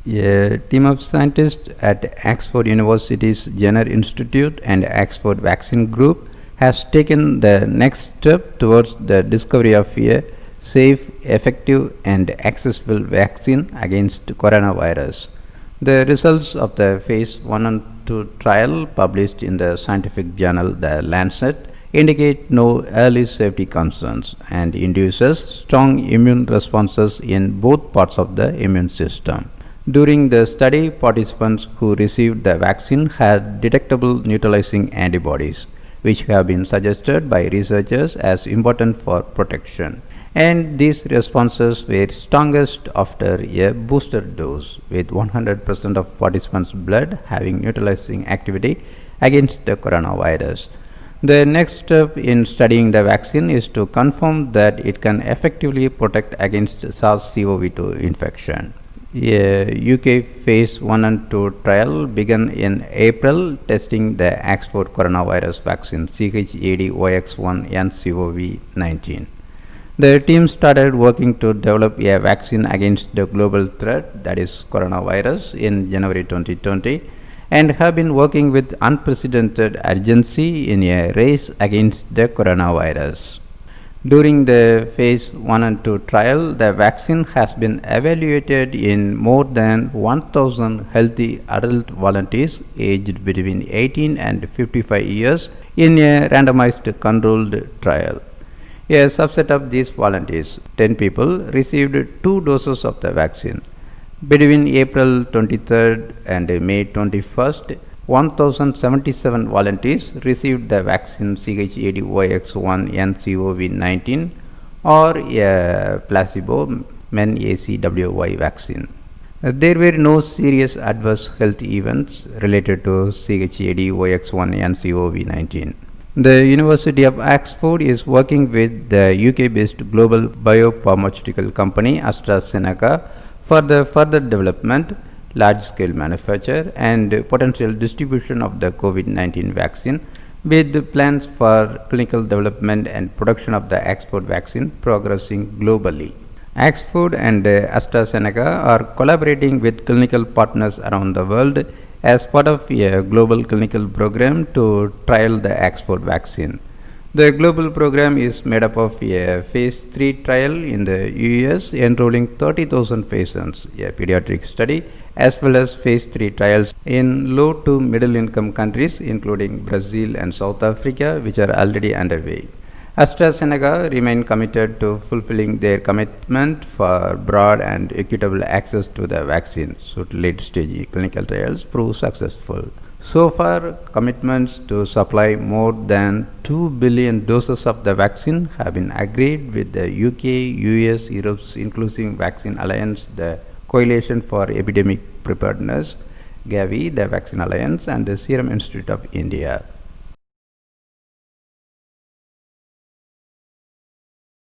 A team of scientists at Oxford University's Jenner Institute and Oxford Vaccine Group has taken the next step towards the discovery of a safe, effective, and accessible vaccine against coronavirus. The results of the phase 1 and 2 trial published in the scientific journal The Lancet indicate no early safety concerns and induces strong immune responses in both parts of the immune system. During the study, participants who received the vaccine had detectable neutralizing antibodies, which have been suggested by researchers as important for protection. And these responses were strongest after a booster dose, with 100% of participants' blood having neutralizing activity against the coronavirus. The next step in studying the vaccine is to confirm that it can effectively protect against SARS-CoV-2 infection. A UK phase 1 and 2 trial began in April testing the Oxford coronavirus vaccine CHAD-OX1-nCoV-19. The team started working to develop a vaccine against the global threat, that is coronavirus, in January 2020 and have been working with unprecedented urgency in a race against the coronavirus. During the phase 1 and 2 trial, the vaccine has been evaluated in more than 1,000 healthy adult volunteers aged between 18 and 55 years in a randomized controlled trial. A subset of these volunteers, 10 people, received 2 doses of the vaccine. Between April 23rd and May 21st, 1,077 volunteers received the vaccine CHAD-OX1-nCoV-19 or a placebo MenACWY vaccine. There were no serious adverse health events related to CHAD-OX1-nCoV-19. The University of Oxford is working with the UK-based global biopharmaceutical company AstraZeneca for the further development, large-scale manufacture and potential distribution of the COVID-19 vaccine, with plans for clinical development and production of the Oxford vaccine progressing globally. Oxford and AstraZeneca are collaborating with clinical partners around the world as part of a global clinical program to trial the Oxford vaccine. The global program is made up of a phase 3 trial in the US enrolling 30,000 patients, a pediatric study, as well as phase 3 trials in low to middle income countries including Brazil and South Africa, which are already underway. AstraZeneca remain committed to fulfilling their commitment for broad and equitable access to the vaccine should late-stage clinical trials prove successful. So far, commitments to supply more than 2 billion doses of the vaccine have been agreed with the UK, US, Europe's Inclusive Vaccine Alliance, the Coalition for Epidemic Preparedness, Gavi, the Vaccine Alliance, and the Serum Institute of India.